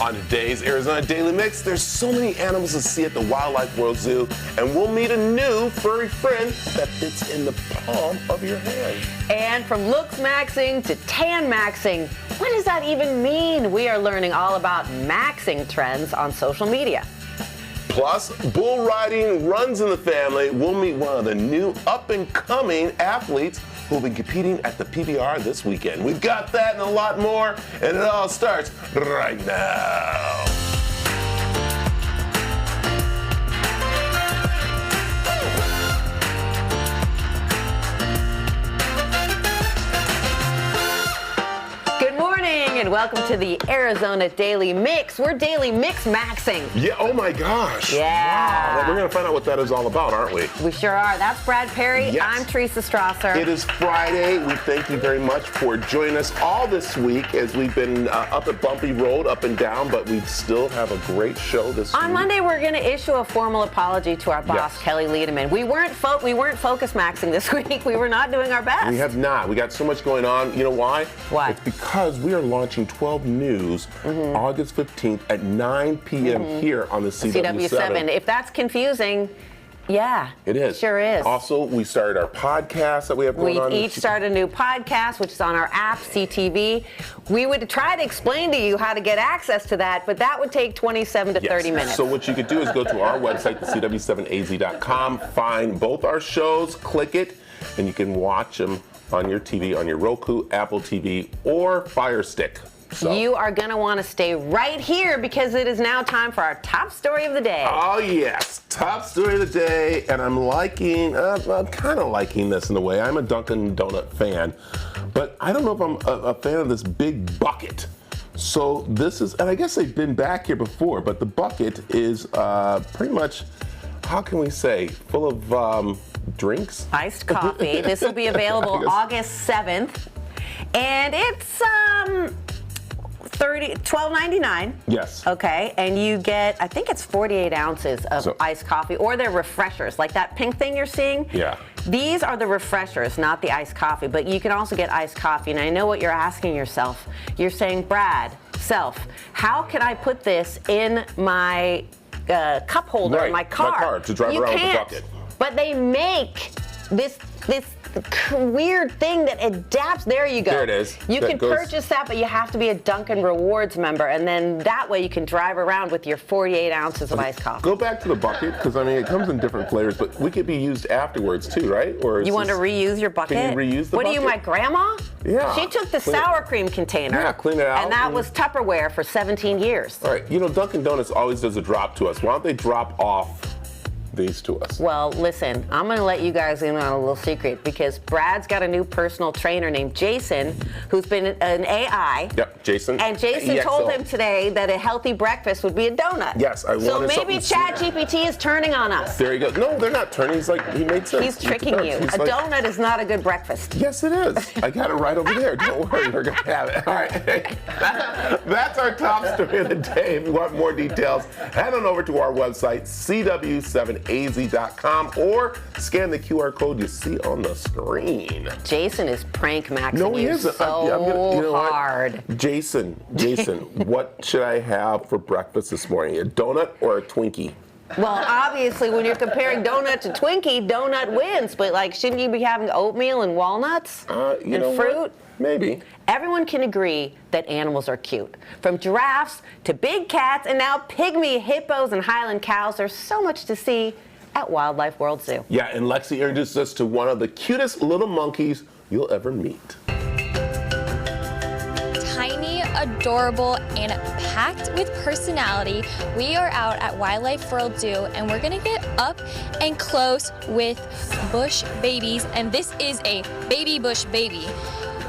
On today's Arizona Daily Mix, there's so many animals to see at the Wildlife World Zoo, and we'll meet a new furry friend that fits in the palm of your hand. And from looks maxing to tan maxing, what does that even mean? We are learning all about maxing trends on social media. Plus, bull riding runs in the family. We'll meet one of the new up-and-coming athletes who'll be competing at the PBR this weekend. We've got that and a lot more, and it all starts right now. And welcome to the Arizona Daily Mix. We're Daily Mix Maxing. Yeah, oh my gosh. Yeah. Wow. We're going to find out what that is all about, aren't we? We sure are. That's Brad Perry. Yes. I'm Teresa Strasser. It is Friday. We thank you very much for joining us all this week as we've been up a bumpy road, up and down, but we still have a great show this week. On Monday, we're going to issue a formal apology to our boss, Kelly Liedeman. We weren't focus maxing this week. We were not doing our best. We have not. We got so much going on. You know why? Why? It's because we are launching 12 News August 15th at 9 p.m. here on the CW7. If that's confusing, yeah. It is. Sure is. Also, we started our podcast that we have going on. We each started a new podcast, which is on our app, CTV. We would try to explain to you how to get access to that, but that would take 27 to 30 minutes. So what you could do is go to our website, thecw7az.com, find both our shows, click it, and you can watch them on your TV, on your Roku, Apple TV, or Fire Stick. So. You are going to want to stay right here because it is now time for our top story of the day. Oh, yes. Top story of the day. And I'm kind of liking this in a way. I'm a Dunkin' Donut fan. But I don't know if I'm a fan of this big bucket. So this is, and I guess they've been back here before, but the bucket is pretty much, how can we say, full of drinks? Iced coffee. This will be available August 7th. And it's $12.99. Yes. Okay, and you get, I think it's 48 ounces of iced coffee, or they're refreshers, like that pink thing you're seeing. Yeah. These are the refreshers, not the iced coffee, but you can also get iced coffee. And I know what you're asking yourself. You're saying, Brad, how can I put this in my cup holder in my car? To drive around with the bucket. But they make this weird thing that adapts. There you go. There it is. You can purchase that, but you have to be a Dunkin' Rewards member, and then that way you can drive around with your 48 ounces of iced coffee. Go back to the bucket, because I mean it comes in different flavors, but we could be used afterwards too, right? Or you want to reuse your bucket? Can you reuse the bucket? What are you, my grandma? Yeah. She took the sour cream container. Yeah, clean it out. And that was Tupperware for 17 years. All right. You know, Dunkin' Donuts always does a drop to us. Why don't they drop off these to us? Well, listen, I'm going to let you guys in on a little secret because Brad's got a new personal trainer named Jason who's been an AI. Yep, Jason. And Jason told him today that a healthy breakfast would be a donut. Yes, I wanted something. So maybe ChatGPT is turning on us. There you go. No, they're not turning. He made sense. He's tricking you. A donut is not a good breakfast. Yes, it is. I got it right over there. Don't worry, we're going to have it. All right. That's our top story of the day. If you want more details, head on over to our website, CW7az.com, or scan the QR code you see on the screen. Jason is prank maxing no, he isn't. so hard. Jason, what should I have for breakfast this morning? A donut or a Twinkie? Well, obviously, when you're comparing donut to Twinkie, donut wins. But, shouldn't you be having oatmeal and walnuts and fruit? What? Maybe. Everyone can agree that animals are cute. From giraffes to big cats and now pygmy hippos and Highland cows, there's so much to see at Wildlife World Zoo. Yeah, and Lexi introduced us to one of the cutest little monkeys you'll ever meet. Tiny, adorable, and packed with personality, we are out at Wildlife World Zoo and we're gonna get up and close with bush babies. And this is a baby bush baby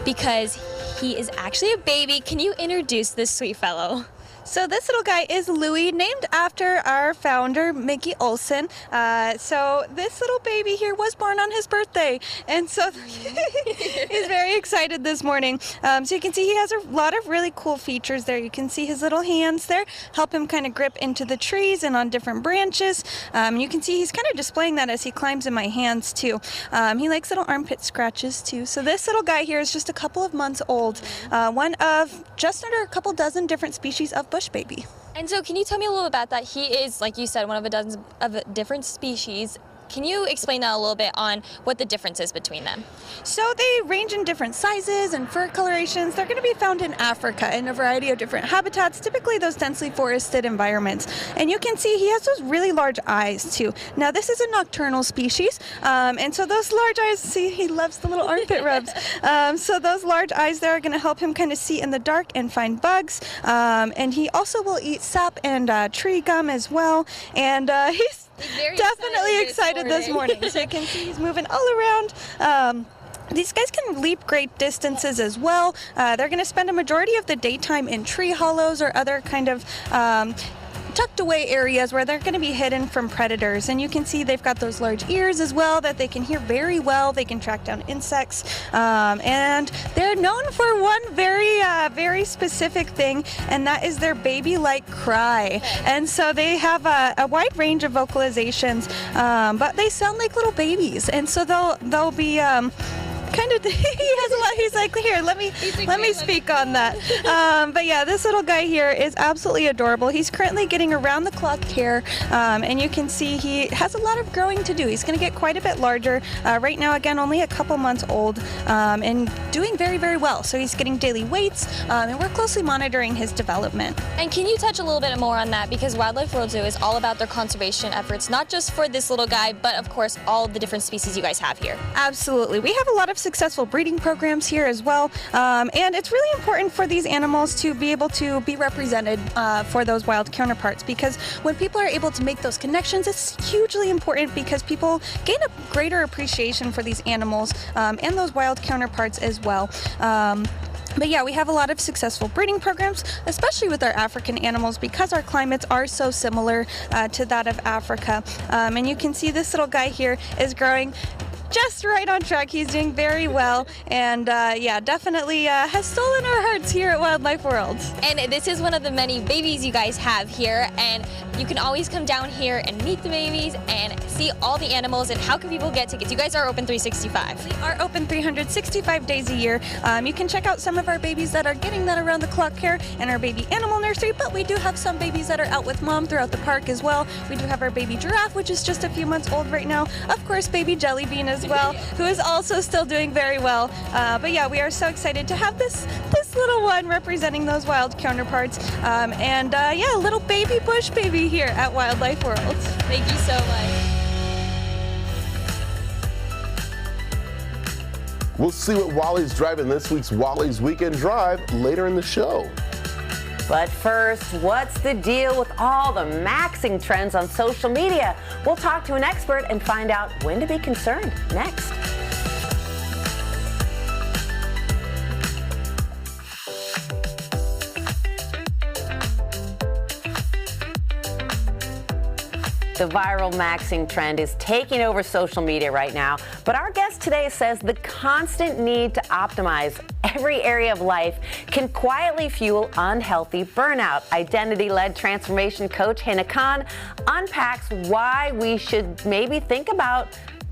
because he is actually a baby. Can you introduce this sweet fellow? So this little guy is Louie, named after our founder, Mickey Olson. So this little baby here was born on his birthday, and so he's very excited this morning. So you can see he has a lot of really cool features there. You can see his little hands there help him kind of grip into the trees and on different branches. You can see he's kind of displaying that as he climbs in my hands too. He likes little armpit scratches too. So this little guy here is just a couple of months old, one of just under a couple dozen different species of bush baby. And so can you tell me a little about that? He is, like you said, one of a dozen of different species. Can you explain that a little bit on what the difference is between them? So they range in different sizes and fur colorations. They're going to be found in Africa in a variety of different habitats, typically those densely forested environments. And you can see he has those really large eyes too. Now this is a nocturnal species, and so those large eyes, see, he loves the little armpit rubs. So those large eyes there are going to help him kind of see in the dark and find bugs. And he also will eat sap and tree gum as well. And he's definitely excited this morning. So you can see he's moving all around. These guys can leap great distances as well. They're going to spend a majority of the daytime in tree hollows or other kind of tucked away areas where they're going to be hidden from predators. And you can see they've got those large ears as well that they can hear very well. They can track down insects. And they're known for one very specific thing, and that is their baby-like cry. And so they have a wide range of vocalizations, but they sound like little babies. And so they'll be kind of, he has a lot, he's like, here, let me speak on that. But yeah, this little guy here is absolutely adorable. He's currently getting around the clock care, and you can see he has a lot of growing to do. He's going to get quite a bit larger. Right now, again, only a couple months old, and doing very well. So he's getting daily weights, and we're closely monitoring his development. And can you touch a little bit more on that? Because Wildlife World Zoo is all about their conservation efforts, not just for this little guy, but of course all the different species you guys have here. Absolutely. We have a lot of successful breeding programs here as well, and it's really important for these animals to be able to be represented for those wild counterparts, because when people are able to make those connections, it's hugely important because people gain a greater appreciation for these animals and those wild counterparts as well. But yeah, we have a lot of successful breeding programs, especially with our African animals, because our climates are so similar to that of Africa. And you can see this little guy here is growing just right on track. He's doing very well, and yeah, definitely has stolen our hearts here at Wildlife World. And this is one of the many babies you guys have here, and you can always come down here and meet the babies and see all the animals. And how can people get tickets? You guys are open 365. We are open 365 days a year. You can check out some of our babies that are getting that around the clock care in our baby animal nursery, but we do have some babies that are out with mom throughout the park as well. We do have our baby giraffe, which is just a few months old right now. Of course, baby jelly bean as well, who is also still doing very well. But yeah, we are so excited to have this little one representing those wild counterparts. And yeah, little baby bush baby here at Wildlife World. Thank you so much. We'll see what Wally's driving this week's Wally's Weekend Drive later in the show. But first, what's the deal with all the maxing trends on social media? We'll talk to an expert and find out when to be concerned next. The viral maxing trend is taking over social media right now, but our guest today says the constant need to optimize every area of life can quietly fuel unhealthy burnout. Identity-led transformation coach Hina Khan unpacks why we should maybe think about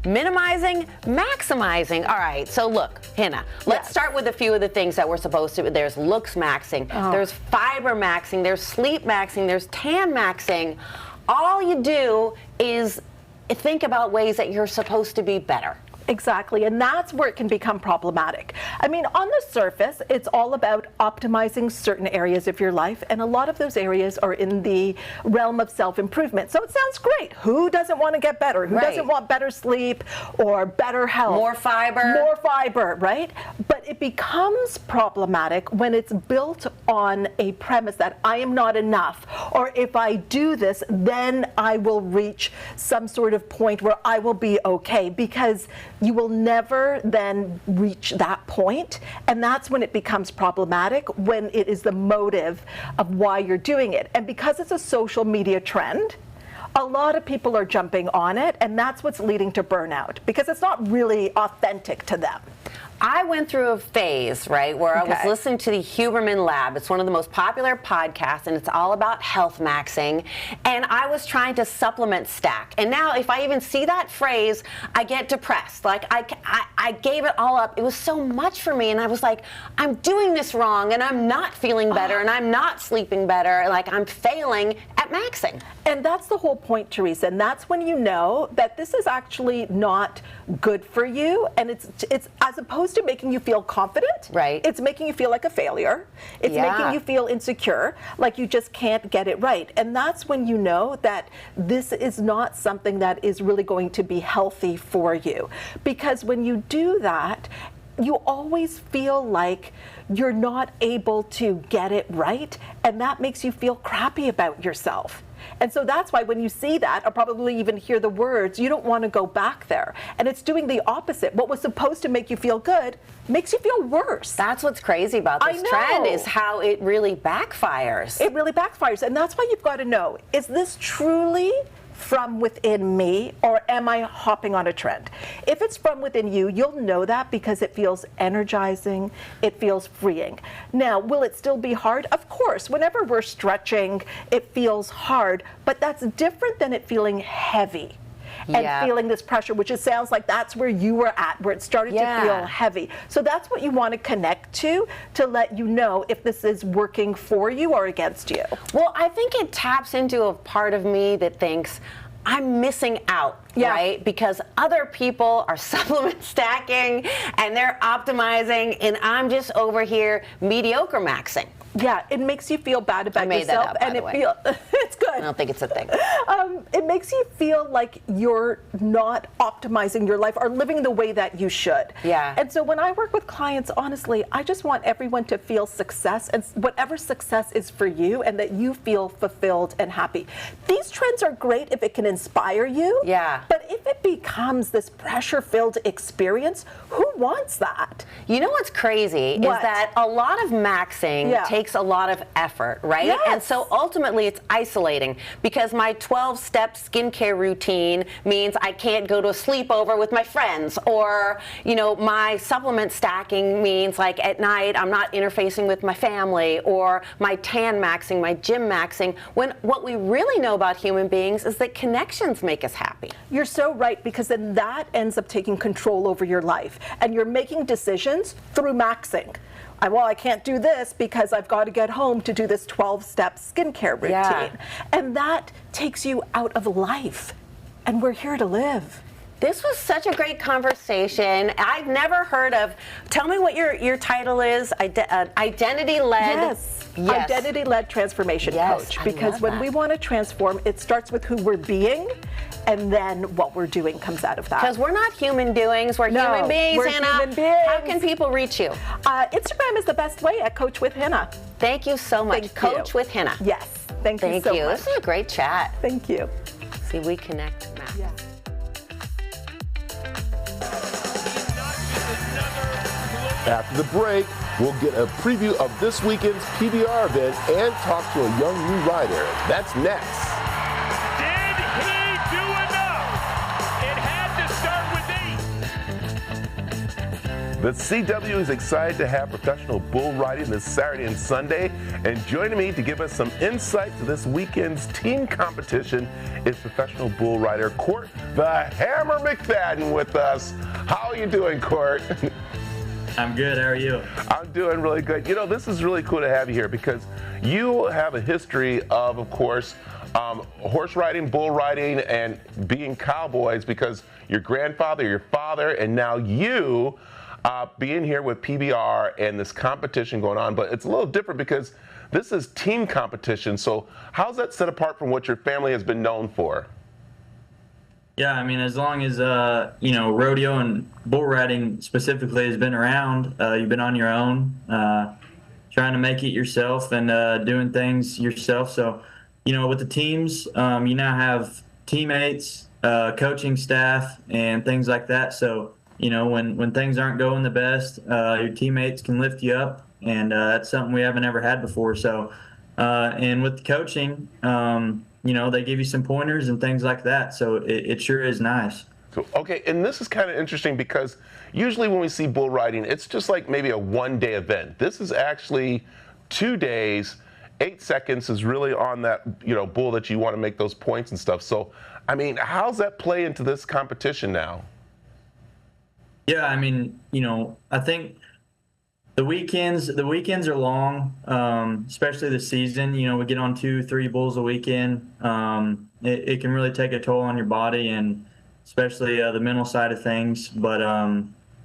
minimizing, maximizing. All right, so look, Hina, let's start with a few of the things that we're supposed to. There's looks maxing, there's fiber maxing, there's sleep maxing, there's tan maxing. All you do is think about ways that you're supposed to be better. Exactly, and that's where it can become problematic. I mean, on the surface, it's all about optimizing certain areas of your life, and a lot of those areas are in the realm of self-improvement. So it sounds great. Who doesn't want to get better? Who doesn't want better sleep or better health? More fiber. More fiber, right? But it becomes problematic when it's built on a premise that I am not enough, or if I do this, then I will reach some sort of point where I will be okay, because you will never then reach that point, and that's when it becomes problematic, when it is the motive of why you're doing it. And because it's a social media trend, a lot of people are jumping on it, and that's what's leading to burnout, because it's not really authentic to them. I went through a phase, right, where I was Okay. listening to the Huberman Lab. It's one of the most popular podcasts, and it's all about health maxing. And I was trying to supplement stack. And now, if I even see that phrase, I get depressed. Like, I gave it all up. It was so much for me, and I was like, I'm doing this wrong, and I'm not feeling better, and I'm not sleeping better. Like, I'm failing at maxing. And that's the whole point, Teresa. And that's when you know that this is actually not good for you. And it's as opposed to making you feel confident, Right. it's making you feel like a failure. It's Yeah. making you feel insecure, like you just can't get it right. And that's when you know that this is not something that is really going to be healthy for you. Because when you do that, you always feel like you're not able to get it right, and that makes you feel crappy about yourself. And so that's why when you see that, or probably even hear the words, you don't want to go back there. And it's doing the opposite. What was supposed to make you feel good makes you feel worse. That's what's crazy about I this know. trend, is how it really backfires. It really backfires. And that's why you've got to know, is this truly from within me, or am I hopping on a trend? If it's from within you, you'll know that because it feels energizing, it feels freeing. Now, will it still be hard? Of course. Whenever we're stretching, it feels hard, but that's different than it feeling heavy. And Yeah. feeling this pressure, which it sounds like that's where you were at, where it started Yeah. to feel heavy. So that's what you want to connect to let you know if this is working for you or against you. Well, I think it taps into a part of me that thinks I'm missing out, Yeah. right? Because other people are supplement stacking and they're optimizing, and I'm just over here mediocre maxing. Yeah, it makes you feel bad about I made that yourself, up, by and the it way. it's good. I don't think it's a thing. It makes you feel like you're not optimizing your life or living the way that you should. Yeah. And so when I work with clients, honestly, I just want everyone to feel success, and whatever success is for you, and that you feel fulfilled and happy. These trends are great if it can inspire you. Yeah. But if it becomes this pressure-filled experience, who wants that? You know what's crazy What? is that a lot of maxing Yeah. takes a lot of effort, right? Yes. And so ultimately it's isolating, because my 12-step skincare routine means I can't go to a sleepover with my friends, or, you know, my supplement stacking means like at night I'm not interfacing with my family, or my tan maxing, my gym maxing, when what we really know about human beings is that connections make us happy. You're so right, because then that ends up taking control over your life, and you're making decisions through maxing. Well, I can't do this because I've got to get home to do this 12-step skincare routine. Yeah. And that takes you out of life, and we're here to live. This was such a great conversation. I've never heard of, tell me what your title is, identity-led. Yes. Yes. Identity-led transformation Yes, coach. I Because love when that. we want to transform, it starts with who we're being, and then what we're doing comes out of that. Because we're not human doings, we're No, human beings, we're Hannah. human beings. How can people reach you? Instagram is the best way at Coach with Hannah. Thank you so much. Thank Coach you. with Hannah. Yes. Thank you Thank so you. much. This is a great chat. Thank you. See, we connect, Matt. Yeah. After the break, we'll get a preview of this weekend's PBR event and talk to a young new rider. That's next. Did he do enough? It had to start with 8. The CW is excited to have professional bull riding this Saturday and Sunday. And joining me to give us some insight to this weekend's team competition is professional bull rider Court the Hammer McFadden with us. How are you doing, Court? I'm good. How are you? I'm doing really good. You know, this is really cool to have you here because you have a history of course, horse riding, bull riding, and being cowboys, because your grandfather, your father, and now you being here with PBR and this competition going on. But it's a little different because this is team competition. So how's that set apart from what your family has been known for? Yeah, I mean, as long as rodeo and bull riding specifically has been around, you've been on your own, trying to make it yourself and doing things yourself. So, with the teams, you now have teammates, coaching staff, and things like that. So, when things aren't going the best, your teammates can lift you up, and that's something we haven't ever had before. So, and with the coaching, they give you some pointers and things like that. So it sure is nice. So, okay, and this is kind of interesting because usually when we see bull riding, it's just like maybe a one-day event. This is actually 2 days. 8 seconds is really on that, bull that you want to make those points and stuff. So, I mean, how's that play into this competition now? Yeah, I mean, I think the weekends are long, especially this season. We get on 2-3 bulls a weekend. It can really take a toll on your body and especially the mental side of things. But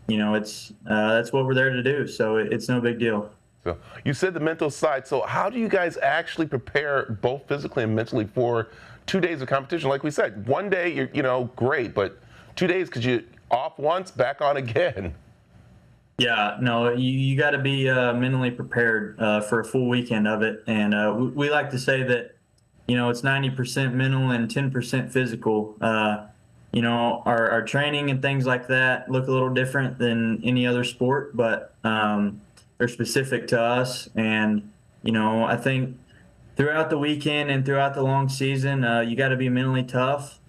it's that's what we're there to do. So it's no big deal. So you said the mental side. So how do you guys actually prepare both physically and mentally for 2 days of competition? Like we said, one day you're great, but 2 days because you off once, back on again. Yeah, no, you got to be mentally prepared for a full weekend of it. And we like to say that, it's 90% mental and 10% physical. Our training and things like that look a little different than any other sport, but they're specific to us. And, I think throughout the weekend and throughout the long season, you got to be mentally tough,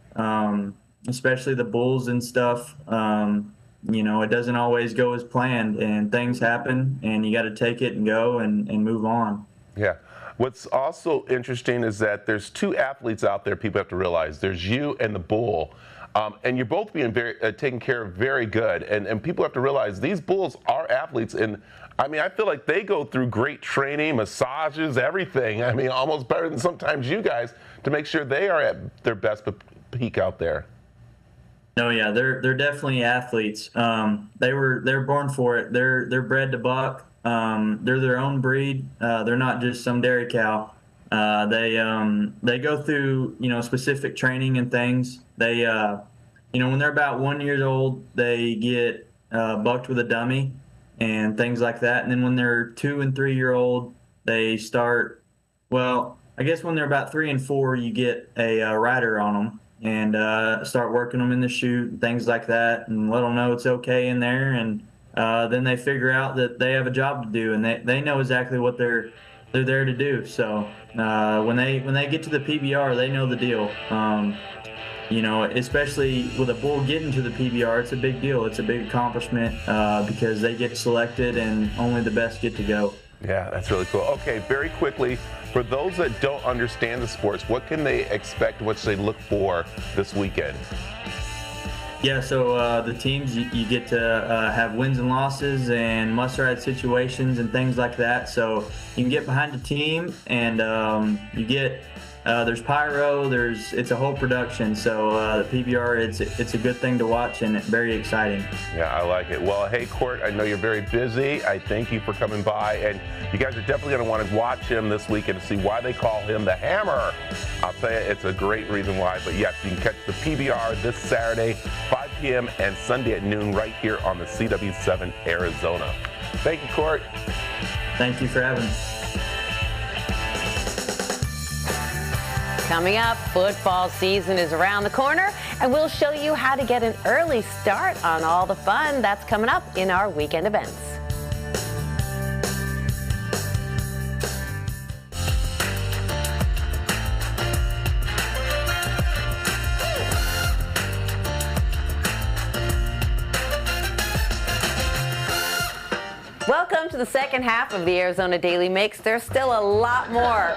especially the bulls and stuff. It doesn't always go as planned, and things happen, and you got to take it and go and move on. Yeah. What's also interesting is that there's 2 athletes out there people have to realize. There's you and the bull. And you're both being taken care of very good. And people have to realize these bulls are athletes. And I mean, I feel like they go through great training, massages, everything. I mean, almost better than sometimes you guys to make sure they are at their best peak out there. No, yeah, they're definitely athletes. They're born for it. They're bred to buck. They're their own breed. They're not just some dairy cow. They go through specific training and things. They when they're about 1 year old, they get bucked with a dummy and things like that. And then when they're 2 and 3 year old, they start. Well, I guess when they're about 3 and 4, you get a rider on them and start working them in the chute and things like that, and let them know it's okay in there. And then they figure out that they have a job to do, and they know exactly what they're there to do. So when they get to the PBR, they know the deal. Especially with a bull getting to the PBR, it's a big deal. It's a big accomplishment because they get selected, and only the best get to go. Yeah, that's really cool. Okay, very quickly, for those that don't understand the sports, what can they expect, what should they look for this weekend? Yeah, so the teams, you get to have wins and losses and must-ride situations and things like that. So you can get behind the team, and you get there's pyro, it's a whole production. So the PBR, it's a good thing to watch, and it's very exciting. Yeah, I like it. Well, hey, Court, I know you're very busy. I thank you for coming by, and you guys are definitely going to want to watch him this weekend to see why they call him the Hammer. I'll tell you, it's a great reason why. But yes, you can catch the PBR this Saturday, 5 p.m. and Sunday at noon right here on the CW7 Arizona. Thank you, Court. Thank you for having me. Coming up, football season is around the corner, and we'll show you how to get an early start on all the fun that's coming up in our weekend events. Welcome to the second half of the Arizona Daily Mix. There's still a lot more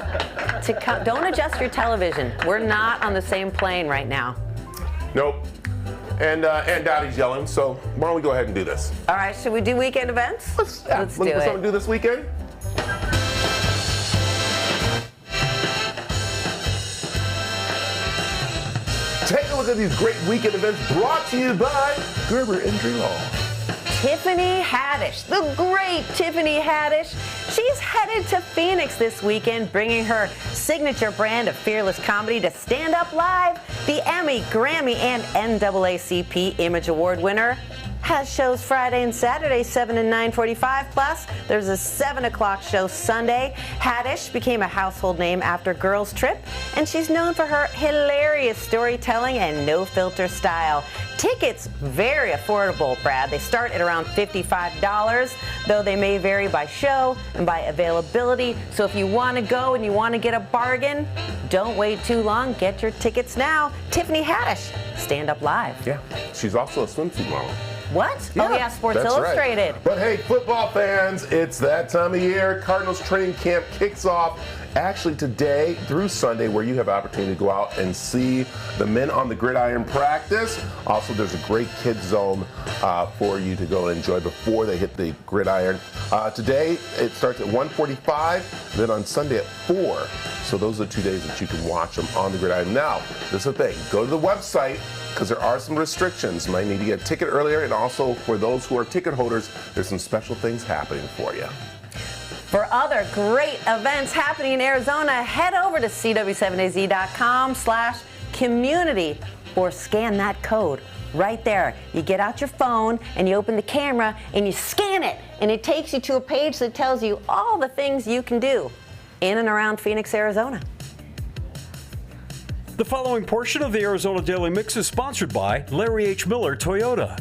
to come. Don't adjust your television. We're not on the same plane right now. Nope. And Daddy's yelling, so why don't we go ahead and do this? All right, should we do weekend events? Let's do it. Something to do this weekend? Take a look at these great weekend events brought to you by Gerber Injury Law. Tiffany Haddish, the great Tiffany Haddish. She's headed to Phoenix this weekend, bringing her signature brand of fearless comedy to stand up live. The Emmy, Grammy, and NAACP Image Award winner, has shows Friday and Saturday, 7 and 9:45. Plus, there's a 7 o'clock show Sunday. Haddish became a household name after Girls Trip, and she's known for her hilarious storytelling and no-filter style. Tickets, very affordable, Brad. They start at around $55, though they may vary by show and by availability. So if you want to go and you want to get a bargain, don't wait too long. Get your tickets now. Tiffany Haddish, Stand Up Live. Yeah, she's also a swimsuit model. What? Oh yeah, Sports That's Illustrated. Right. But hey, football fans, it's that time of year. Cardinals training camp kicks off actually today through Sunday, where you have opportunity to go out and see the men on the gridiron practice. Also, there's a great kids zone for you to go and enjoy before they hit the gridiron. Today, it starts at 1:45, then on Sunday at 4. So those are 2 days that you can watch them on the gridiron. Now, this is the thing. Go to the website, because there are some restrictions. You might need to get a ticket earlier, and also for those who are ticket holders, there's some special things happening for you. For other great events happening in Arizona, head over to cw7az.com/community or scan that code right there. You get out your phone and you open the camera and you scan it, and it takes you to a page that tells you all the things you can do in and around Phoenix, Arizona. The following portion of the Arizona Daily Mix is sponsored by Larry H. Miller Toyota.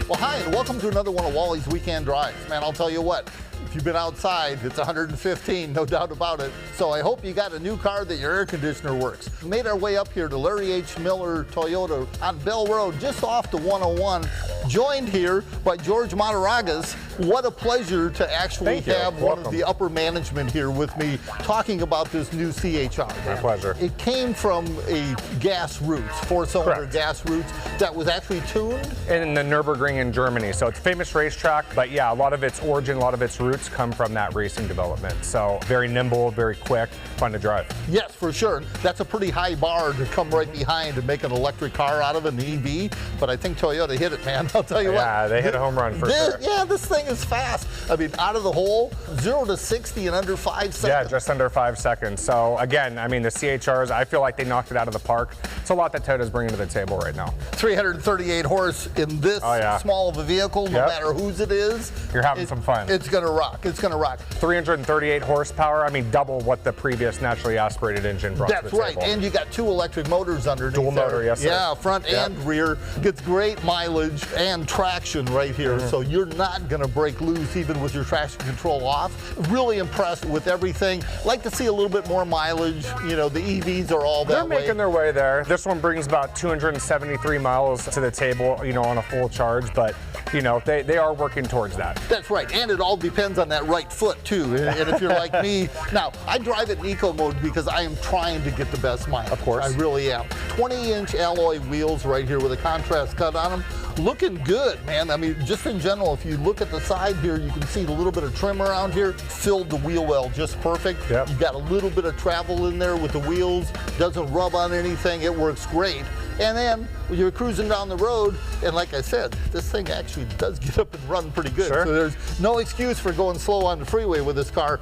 Well, hi, and welcome to another one of Wally's Weekend Drives. Man, I'll tell you what, if you've been outside, it's 115, no doubt about it. So I hope you got a new car that your air conditioner works. We made our way up here to Larry H. Miller Toyota on Bell Road, just off the 101, joined here by George Mataragas. What a pleasure to actually have one of the upper management here with me talking about this new CHR. My pleasure. It came from a gas roots, four-cylinder gas roots that was actually tuned in the Nürburgring in Germany. So it's a famous racetrack, but yeah, a lot of its origin, a lot of its roots come from that racing development. So very nimble, very quick, fun to drive. Yes, for sure. That's a pretty high bar to come right behind and make an electric car out of, an EV. But I think Toyota hit it, man. I'll tell you what. Yeah, they hit a home run for sure. Yeah, this thing is fast. I mean, out of the hole, 0 to 60 in under 5 seconds. Yeah, just under 5 seconds. So again, I mean, the CHRs, I feel like they knocked it out of the park. It's a lot that Toyota's bringing to the table right now. 338 horse in this small of a vehicle, no matter whose it is. You're having some fun. It's gonna rock. It's gonna rock. 338 horsepower. I mean, double what the previous naturally aspirated engine brought to the table. That's right, and you got 2 electric motors underneath. Dual motor, yes, sir. Yeah, front and rear. Gets great mileage and traction right here, so you're not gonna break loose even with your traction control off. Really impressed with everything. Like to see a little bit more mileage. You know, the EVs are all that way. They're making their way there. This one brings about 273 miles to the table, you know, on a full charge, but you know, they are working towards that. That's right, and it all depends on that right foot too. And if you're like me, now I drive it in eco mode because I am trying to get the best mileage. Of course. I really am. 20-inch alloy wheels right here with a contrast cut on them. Looking good, man. I mean, just in general, if you look at the side here, you can see a little bit of trim around here. Filled the wheel well just perfect. Yep. You got a little bit of travel in there with the wheels. Doesn't rub on anything. It works great. And then when you're cruising down the road, and like I said, this thing actually does get up and run pretty good. Sure. So there's no excuse for going slow on the freeway with this car.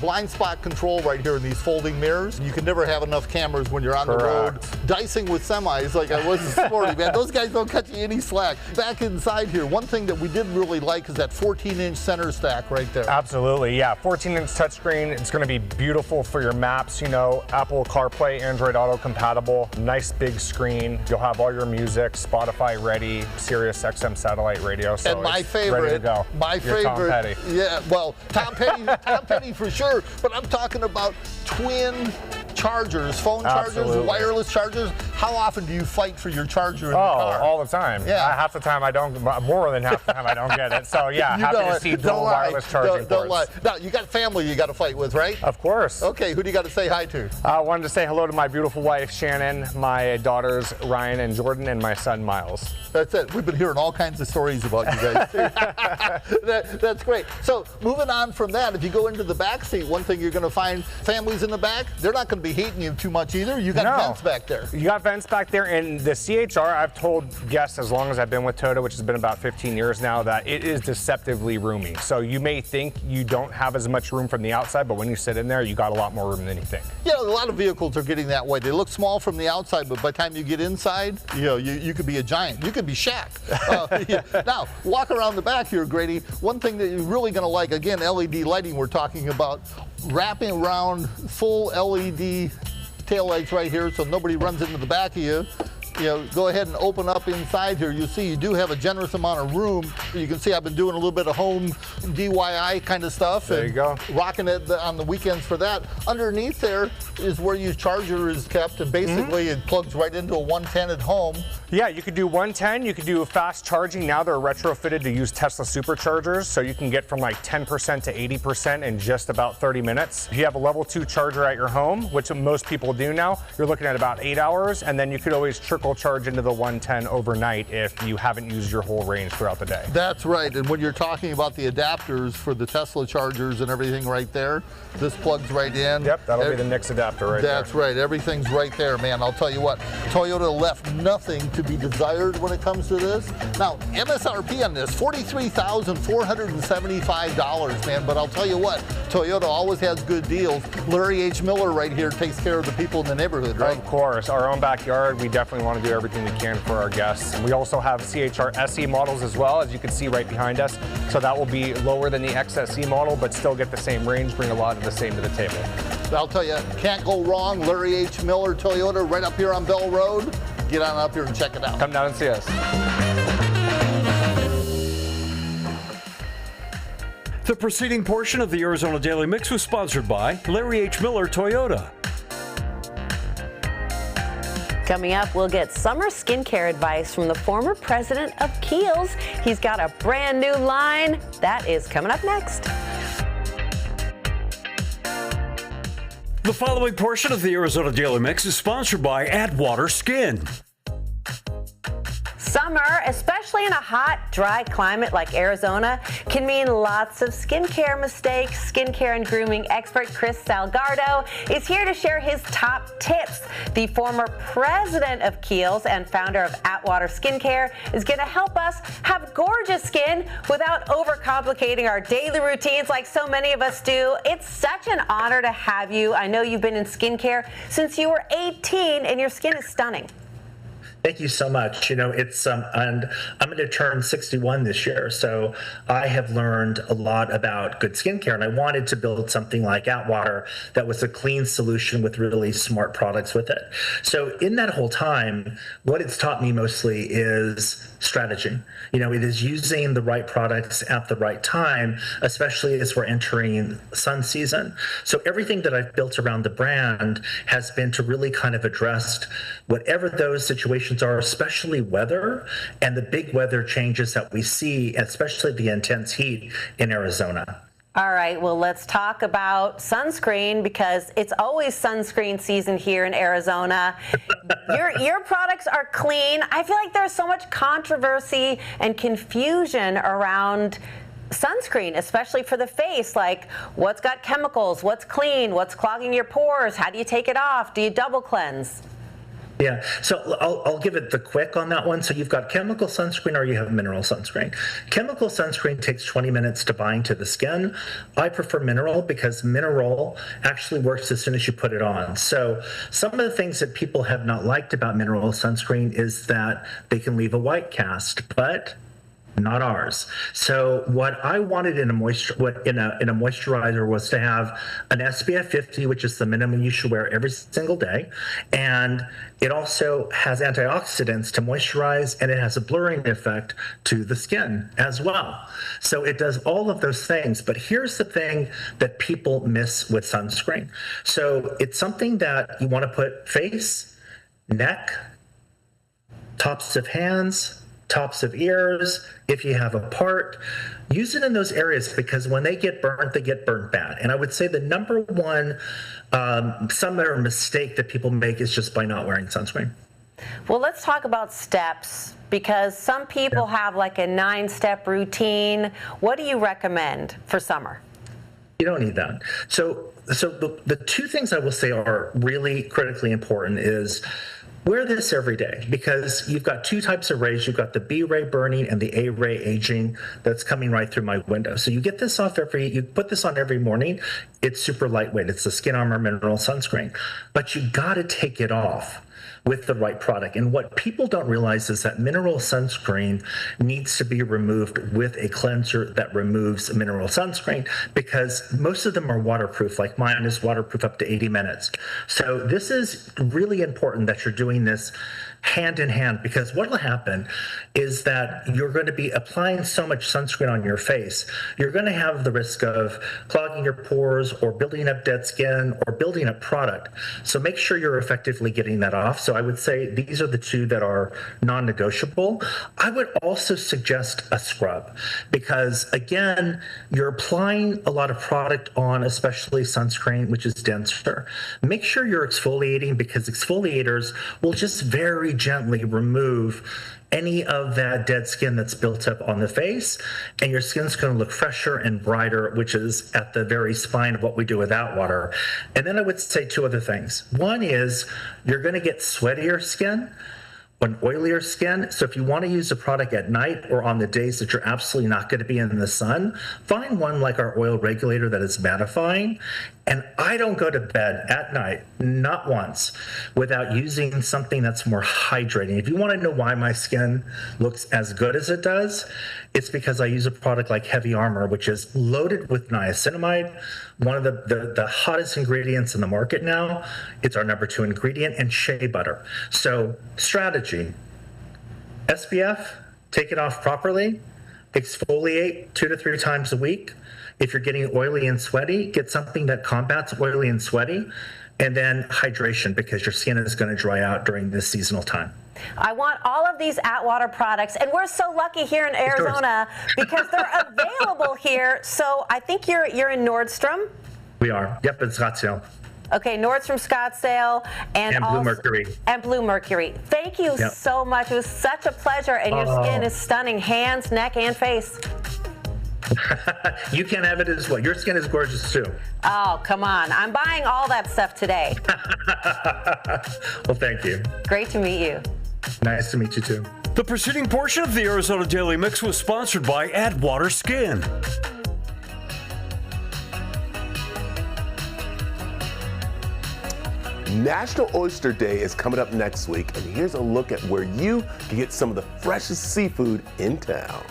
Blind spot control right here in these folding mirrors. You can never have enough cameras when you're on the road. Dicing with semis like I was this morning, man. Those guys don't cut you any slack. Back inside here, one thing that we did really like is that 14-inch center stack right there. Absolutely, yeah. 14-inch touchscreen. It's going to be beautiful for your maps. You know, Apple CarPlay, Android Auto compatible. Nice big screen. You'll have all your music, Spotify ready, Sirius XM satellite radio. So and my it's favorite, ready to go. my favorite, Tom Petty. Yeah, well, Tom Petty for sure. But I'm talking about twin chargers, phone chargers, wireless chargers. How often do you fight for your charger in the car? All the time. Yeah. Half the time I don't, more than half the time I don't get it. So yeah, happy to see dual wireless charging Don't lie. ports. Now, you got family you got to fight with, right? Of course. Okay, who do you got to say hi to? I wanted to say hello to my beautiful wife, Shannon, my daughters, Ryan and Jordan, and my son, Miles. That's it. We've been hearing all kinds of stories about you guys. That's great. So moving on from that, if you go into the back seat, one thing you're going to find, families in the back, they're not going to be hating you too much either. You got vents back there. You got vents back there, and the CHR, I've told guests as long as I've been with Toyota, which has been about 15 years now, that it is deceptively roomy. So you may think you don't have as much room from the outside, but when you sit in there, you got a lot more room than you think. Yeah, a lot of vehicles are getting that way. They look small from the outside, but by the time you get inside, you could be a giant. You could be Shaq. Now, walk around the back here, Grady. One thing that you're really going to like, again, LED lighting we're talking about, wrapping around full LED taillights right here so nobody runs into the back of you. Go ahead and open up inside here. You'll see you do have a generous amount of room. You can see I've been doing a little bit of home DIY kind of stuff. There you go. Rocking it on the weekends for that. Underneath there is where your charger is kept, and basically it plugs right into a 110 at home. Yeah, you could do 110, you could do fast charging. Now they're retrofitted to use Tesla superchargers, so you can get from like 10% to 80% in just about 30 minutes. If you have a level 2 charger at your home, which most people do now, you're looking at about 8 hours, and then you could always trickle charge into the 110 overnight if you haven't used your whole range throughout the day. That's right, and when you're talking about the adapters for the Tesla chargers and everything right there, this plugs right in. Yep, that'll be the Nix adapter right there. That's right, everything's right there, man. I'll tell you what, Toyota left nothing to be desired when it comes to this. Now, MSRP on this, $43,475, man, but I'll tell you what, Toyota always has good deals. Larry H. Miller right here takes care of the people in the neighborhood, right? Of course, our own backyard, we definitely want to do everything we can for our guests. We also have CHR SE models as well, as you can see right behind us. So that will be lower than the XSE model, but still get the same range, bring a lot of the same to the table. I'll tell you, can't go wrong. Larry H. Miller Toyota right up here on Bell Road. Get on up here and check it out. Come down and see us. The preceding portion of the Arizona Daily Mix was sponsored by Larry H. Miller Toyota. Coming up, we'll get summer skincare advice from the former president of Kiehl's. He's got a brand new line. That is coming up next. The following portion of the Arizona Daily Mix is sponsored by Atwater Skin. Summer, especially in a hot, dry climate like Arizona, can mean lots of skincare mistakes. Skincare and grooming expert Chris Salgado is here to share his top tips. The former president of Kiehl's and founder of Atwater Skincare is going to help us have gorgeous skin without overcomplicating our daily routines like so many of us do. It's such an honor to have you. I know you've been in skincare since you were 18 and your skin is stunning. Thank you so much. It's and I'm going to turn 61 this year, so I have learned a lot about good skincare, and I wanted to build something like Atwater that was a clean solution with really smart products with it. So in that whole time, what it's taught me mostly is strategy. It is using the right products at the right time, especially as we're entering sun season. So everything that I've built around the brand has been to really kind of address whatever those situations are, especially weather and the big weather changes that we see, especially the intense heat in Arizona. All right, well, let's talk about sunscreen because it's always sunscreen season here in Arizona. Your products are clean. I feel like there's so much controversy and confusion around sunscreen, especially for the face, like what's got chemicals, what's clean, what's clogging your pores, how do you take it off, do you double cleanse? Yeah, so I'll give it the quick on that one. So you've got chemical sunscreen or you have mineral sunscreen. Chemical sunscreen takes 20 minutes to bind to the skin. I prefer mineral because mineral actually works as soon as you put it on. So some of the things that people have not liked about mineral sunscreen is that they can leave a white cast, but not ours. So what I wanted in a moisturizer was to have an SPF 50, which is the minimum you should wear every single day, and it also has antioxidants to moisturize, and it has a blurring effect to the skin as well. So it does all of those things. But here's the thing that people miss with sunscreen. So it's something that you want to put face, neck, tops of hands, tops of ears, if you have a part, use it in those areas because when they get burnt bad. And I would say the number one summer mistake that people make is just by not wearing sunscreen. Well, let's talk about steps because some people have like a 9-step routine. What do you recommend for summer? You don't need that. So the two things I will say are really critically important is wear this every day because you've got two types of rays. You've got the B ray burning and the A ray aging that's coming right through my window. So you get this off you put this on every morning. It's super lightweight. It's the Skin Armor Mineral Sunscreen, but you got to take it off with the right product. And what people don't realize is that mineral sunscreen needs to be removed with a cleanser that removes mineral sunscreen, because most of them are waterproof, like mine is waterproof up to 80 minutes. So this is really important that you're doing this hand in hand, because what will happen is that you're going to be applying so much sunscreen on your face, you're going to have the risk of clogging your pores or building up dead skin or building up product. So make sure you're effectively getting that off. So I would say these are the two that are non-negotiable. I would also suggest a scrub, because again, you're applying a lot of product on, especially sunscreen, which is denser. Make sure you're exfoliating, because exfoliators will just very gently remove any of that dead skin that's built up on the face, and your skin's going to look fresher and brighter, which is at the very spine of what we do without water. And then I would say two other things. One is you're going to get sweatier skin, an oilier skin. So if you want to use a product at night or on the days that you're absolutely not going to be in the sun, find one like our oil regulator that is mattifying. And I don't go to bed at night, not once, without using something that's more hydrating. If you want to know why my skin looks as good as it does, it's because I use a product like Heavy Armor, which is loaded with niacinamide, one of the hottest ingredients in the market now. It's our number 2 ingredient, and shea butter. So strategy, SPF, take it off properly, exfoliate 2 to 3 times a week. If you're getting oily and sweaty, get something that combats oily and sweaty, and then hydration, because your skin is going to dry out during this seasonal time. I want all of these Atwater products, and we're so lucky here in Arizona because they're available here. So I think you're in Nordstrom. We are. Yep, in Scottsdale. Okay, Nordstrom, Scottsdale, and Blue Mercury. And Blue Mercury. Thank you so much. It was such a pleasure, and your skin is stunning, hands, neck, and face. You can have it as well. Your skin is gorgeous too. Oh, come on. I'm buying all that stuff today. Well, thank you. Great to meet you. Nice to meet you too. The preceding portion of the Arizona Daily Mix was sponsored by Atwater Skin. National Oyster Day is coming up next week, and here's a look at where you can get some of the freshest seafood in town.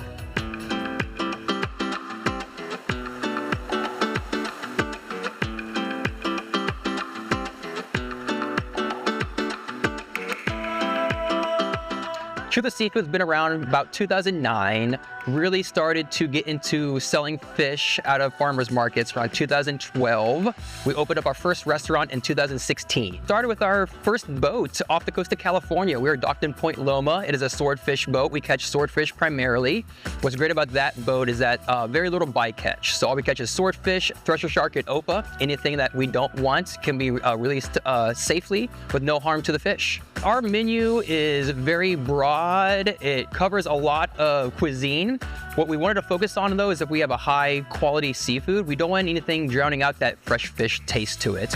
Truth Seafood's been around about 2009, really started to get into selling fish out of farmers markets around 2012. We opened up our first restaurant in 2016. Started with our first boat off the coast of California. We were docked in Point Loma. It is a swordfish boat. We catch swordfish primarily. What's great about that boat is that very little bycatch. So all we catch is swordfish, thresher shark, and opa. Anything that we don't want can be released safely with no harm to the fish. Our menu is very broad. It covers a lot of cuisine. What we wanted to focus on, though, is if we have a high quality seafood, we don't want anything drowning out that fresh fish taste to it.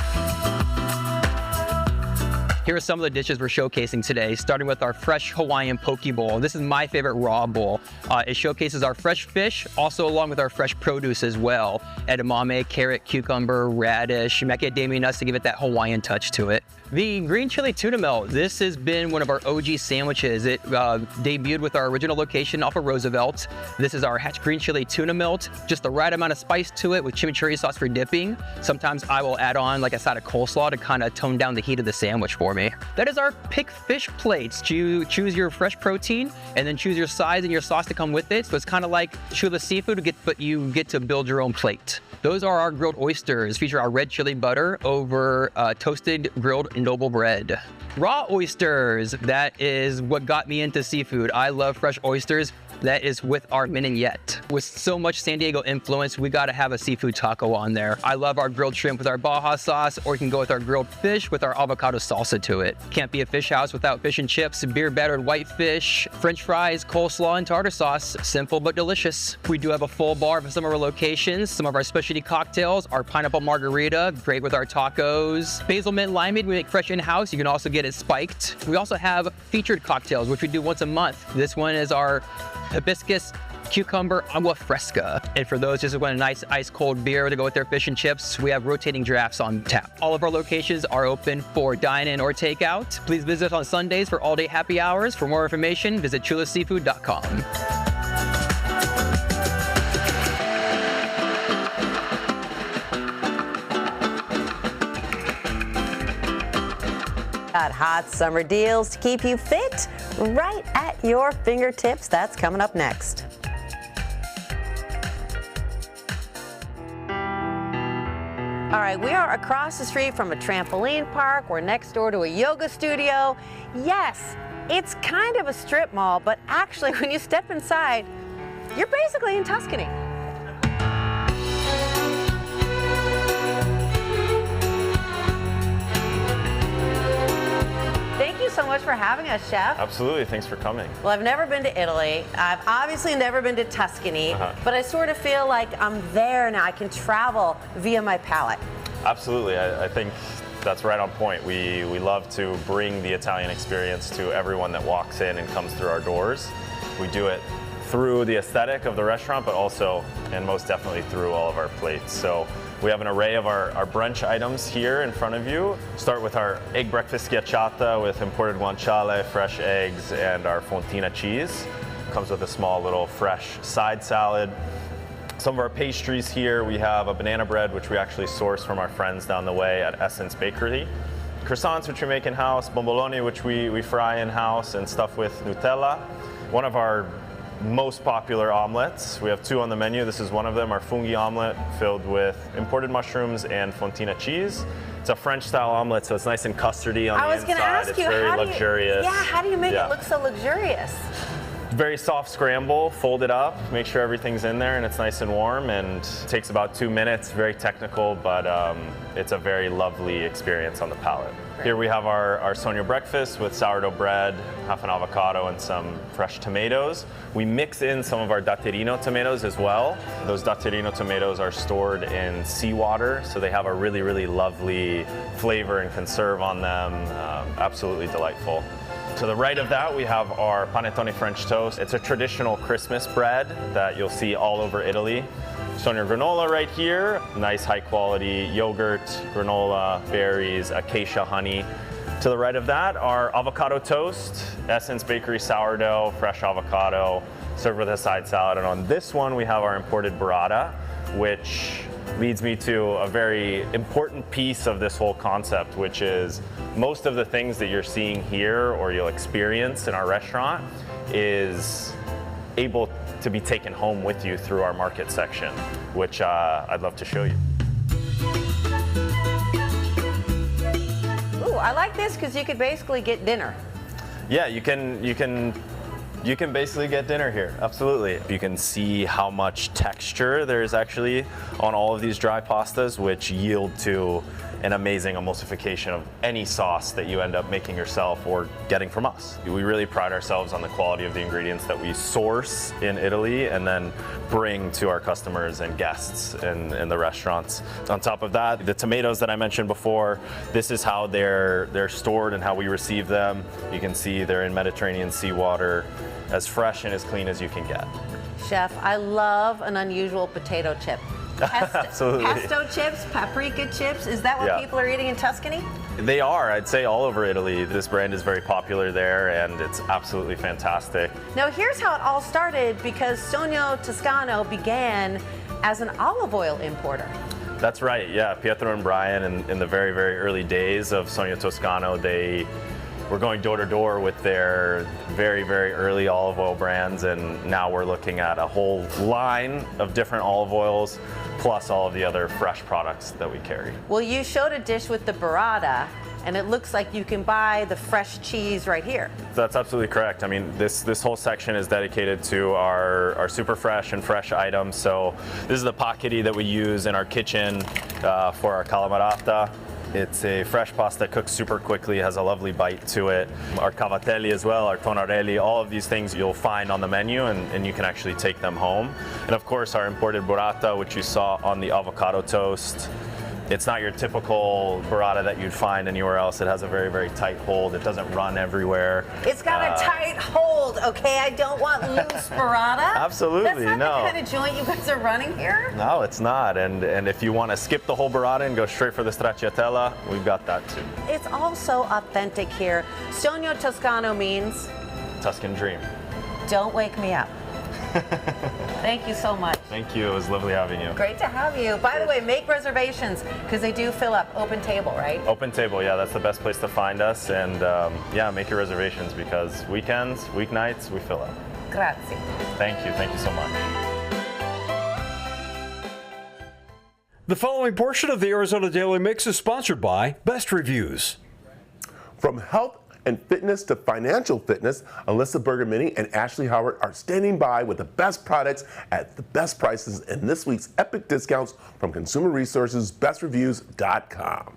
Here are some of the dishes we're showcasing today, starting with our fresh Hawaiian poke bowl. This is my favorite raw bowl. It showcases our fresh fish, also along with our fresh produce as well. Edamame, carrot, cucumber, radish, macadamia nuts to give it that Hawaiian touch to it. The green chili tuna melt. This has been one of our OG sandwiches. It debuted with our original location off of Roosevelt. This is our Hatch green chili tuna melt. Just the right amount of spice to it with chimichurri sauce for dipping. Sometimes I will add on like a side of coleslaw to kind of tone down the heat of the sandwich for me. That is our pick fish plates. You choose your fresh protein and then choose your size and your sauce to come with it. So it's kind of like Chula seafood, but you get to build your own plate. Those are our grilled oysters. Feature our red chili butter over toasted grilled noble bread. Raw oysters. That is what got me into seafood. I love fresh oysters. That is with our mignonette. With so much San Diego influence, we gotta have a seafood taco on there. I love our grilled shrimp with our Baja sauce, or you can go with our grilled fish with our avocado salsa to it. Can't be a fish house without fish and chips, beer battered whitefish, French fries, coleslaw, and tartar sauce. Simple but delicious. We do have a full bar for some of our locations. Some of our specialty cocktails, our pineapple margarita, great with our tacos. Basil mint limeade, we make fresh in-house. You can also get it spiked. We also have featured cocktails, which we do once a month. This one is our hibiscus cucumber agua fresca. And for those just who want a nice ice cold beer to go with their fish and chips, we have rotating drafts on tap. All of our locations are open for dine-in or takeout. Please visit us on Sundays for all-day happy hours. For more information, visit chulaseafood.com. Got hot summer deals to keep you fit right at your fingertips. That's coming up next. All right, we are across the street from a trampoline park. We're next door to a yoga studio. Yes, it's kind of a strip mall, but actually when you step inside, you're basically in Tuscany. Thank you so much for having us, Chef. Absolutely, thanks for coming. Well, I've never been to Italy. I've obviously never been to Tuscany, but I sort of feel like I'm there now. I can travel via my palate. Absolutely, I think that's right on point. We love to bring the Italian experience to everyone that walks in and comes through our doors. We do it through the aesthetic of the restaurant, but also, and most definitely, through all of our plates. So we have an array of our brunch items here in front of you. Start with our egg breakfast schiacciata with imported guanciale, fresh eggs, and our fontina cheese. Comes with a small little fresh side salad. Some of our pastries here, we have a banana bread, which we actually source from our friends down the way at Essence Bakery. Croissants, which we make in-house, bomboloni, which we fry in-house and stuff with Nutella. One of our most popular omelets. We have two on the menu. This is one of them, our fungi omelet filled with imported mushrooms and fontina cheese. It's a French-style omelet, so it's nice and custardy on the inside. I was going to ask you, it's very luxurious. How do you make it look so luxurious? Very soft scramble, fold it up, make sure everything's in there and it's nice and warm, and it takes about 2 minutes. Very technical, but it's a very lovely experience on the palate. Here we have our Sonia breakfast with sourdough bread, half an avocado, and some fresh tomatoes. We mix in some of our datterino tomatoes as well. Those datterino tomatoes are stored in seawater, so they have a really, really lovely flavor and conserve on them. Absolutely delightful. To the right of that, we have our panettone French toast. It's a traditional Christmas bread that you'll see all over Italy. Sonia granola right here, nice high quality yogurt, granola, berries, acacia honey. To the right of that, our avocado toast, Essence Bakery sourdough, fresh avocado, served with a side salad. And on this one, we have our imported burrata, which leads me to a very important piece of this whole concept, which is most of the things that you're seeing here or you'll experience in our restaurant is able to be taken home with you through our market section, which I'd love to show you. Ooh, I like this because you could basically get dinner. Yeah, you can basically get dinner here, absolutely. You can see how much texture there is actually on all of these dry pastas, which yield to an amazing emulsification of any sauce that you end up making yourself or getting from us. We really pride ourselves on the quality of the ingredients that we source in Italy and then bring to our customers and guests in the restaurants. On top of that, the tomatoes that I mentioned before, this is how they're stored and how we receive them. You can see they're in Mediterranean seawater, as fresh and as clean as you can get. Chef, I love an unusual potato chip. Absolutely. Pesto chips, paprika chips, is that what people are eating in Tuscany? They are, I'd say all over Italy. This brand is very popular there and it's absolutely fantastic. Now here's how it all started, because Sogno Toscano began as an olive oil importer. That's right, yeah. Pietro and Brian in the very, very early days of Sogno Toscano, they we're going door to door with their very, very early olive oil brands, and now we're looking at a whole line of different olive oils, plus all of the other fresh products that we carry. Well, you showed a dish with the burrata, and it looks like you can buy the fresh cheese right here. That's absolutely correct. I mean, this whole section is dedicated to our super fresh and fresh items. So this is the paccheri that we use in our kitchen for our calamarata. It's a fresh pasta that cooks super quickly, has a lovely bite to it. Our cavatelli as well, our tonarelli, all of these things you'll find on the menu, and you can actually take them home. And of course, our imported burrata, which you saw on the avocado toast. It's not your typical burrata that you'd find anywhere else. It has a very, very tight hold. It doesn't run everywhere. It's got a tight hold, okay? I don't want loose burrata. Absolutely, That's not no. the kind of joint you guys are running here. No, it's not. And if you want to skip the whole burrata and go straight for the stracciatella, we've got that too. It's also authentic here. Sogno Toscano means? Tuscan dream. Don't wake me up. Thank you so much. Thank you. It was lovely having you. Great to have you. By the way, make reservations because they do fill up. Open table, right? Open table, yeah, that's the best place to find us. And yeah, make your reservations because weekends, weeknights, we fill up. Grazie. Thank you so much. The following portion of the Arizona Daily Mix is sponsored by Best Reviews. From health and fitness to financial fitness, Alyssa Bergamini and Ashley Howard are standing by with the best products at the best prices in this week's epic discounts from Consumer Resources BestReviews.com.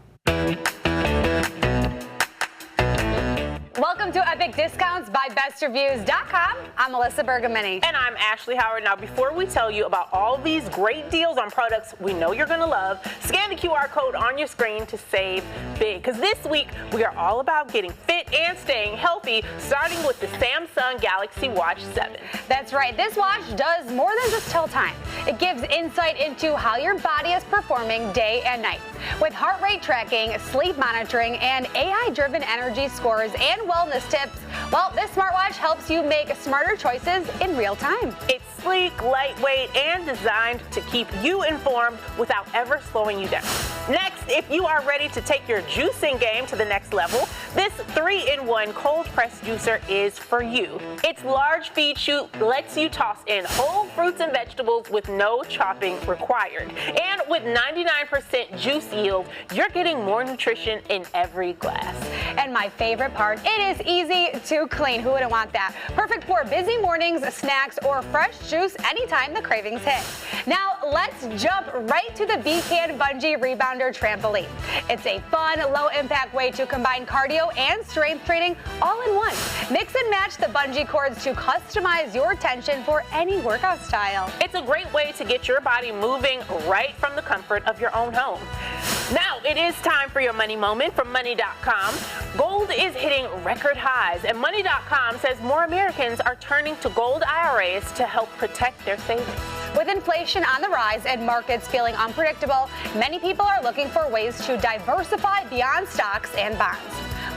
Welcome to Epic Discounts by BestReviews.com. I'm Alyssa Bergamini. And I'm Ashley Howard. Now, before we tell you about all these great deals on products we know you're going to love, scan the QR code on your screen to save big. Because this week, we are all about getting fit and staying healthy, starting with the Samsung Galaxy Watch 7. That's right. This watch does more than just tell time. It gives insight into how your body is performing day and night. With heart rate tracking, sleep monitoring, and AI-driven energy scores and wellness tips, well, this smartwatch helps you make smarter choices in real time. It's sleek, lightweight, and designed to keep you informed without ever slowing you down. Next, if you are ready to take your juicing game to the next level, this 3-in-1 cold press juicer is for you. Its large feed chute lets you toss in whole fruits and vegetables with no chopping required. And with 99% juice yield, you're getting more nutrition in every glass. And my favorite part, it is easy to clean. Who wouldn't want that? Perfect for busy mornings, snacks, or fresh juice anytime the cravings hit. Now let's jump right to the V-Can Bungee Rebounder Trampoline. It's a fun, low-impact way to combine cardio and strength training all in one. Mix and match the bungee cords to customize your tension for any workout style. It's a great way to get your body moving right from the comfort of your own home. Now it is time for your money moment from Money.com. Gold is hitting record highs, and Money.com says more Americans are turning to gold IRAs to help protect their savings. With inflation on the rise and markets feeling unpredictable, many people are looking for ways to diversify beyond stocks and bonds.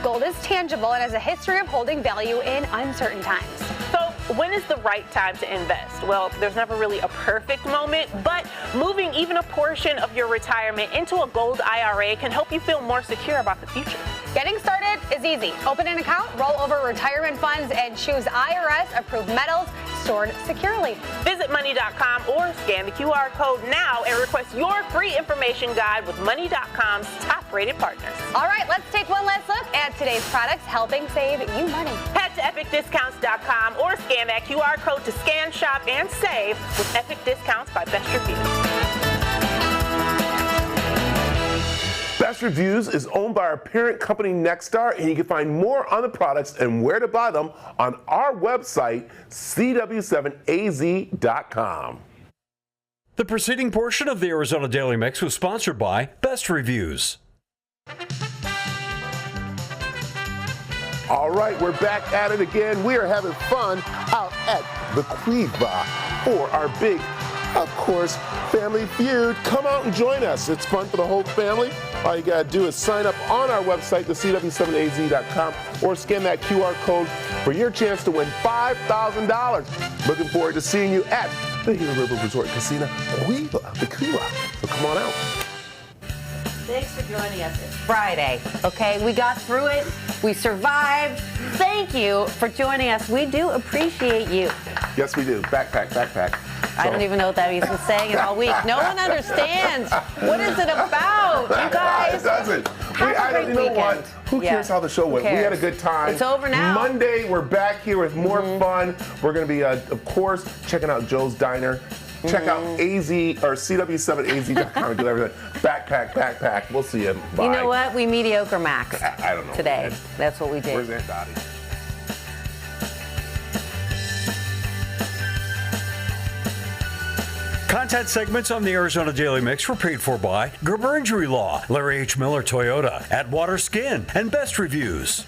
Gold is tangible and has a history of holding value in uncertain times. So when is the right time to invest? Well, there's never really a perfect moment, but moving even a portion of your retirement into a gold IRA can help you feel more secure about the future. Getting started is easy. Open an account, roll over retirement funds, and choose IRS-approved metals stored securely. Visit Money.com or scan the QR code now and request your free information guide with Money.com's top-rated partners. All right, let's take one last look at today's products helping save you money. Head to EpicDiscounts.com or scan that QR code to scan, shop, and save with Epic Discounts by Best Reviews. Best Reviews is owned by our parent company Nexstar, and you can find more on the products and where to buy them on our website, cw7az.com. The preceding portion of the Arizona Daily Mix was sponsored by Best Reviews. All right, we're back at it again. We are having fun out at the Cuiva for our big, of course, Family Feud. Come out and join us. It's fun for the whole family. All you got to do is sign up on our website, thecw7az.com, or scan that QR code for your chance to win $5,000. Looking forward to seeing you at the Gila River Resort Casino, the Cuiva. So come on out. Thanks for joining us. It's Friday, okay? We got through it. We survived. Thank you for joining us. We do appreciate you. Yes, we do. Backpack, backpack. I don't even know what that means. Been saying it all week. No one understands. What is it about? You guys. It doesn't. Have a great weekend. What? Who cares how the show went? We had a good time. It's over now. Monday, we're back here with more fun. We're going to be, of course, checking out Joe's Diner. Check out AZ or CW7AZ.com and do everything. Backpack. We'll see you. Bye. You know what? We mediocre max I don't know. today. That's what we did. Where's Aunt Dottie? Content segments on the Arizona Daily Mix were paid for by Gerber Injury Law, Larry H. Miller Toyota, Atwater Skin, and Best Reviews.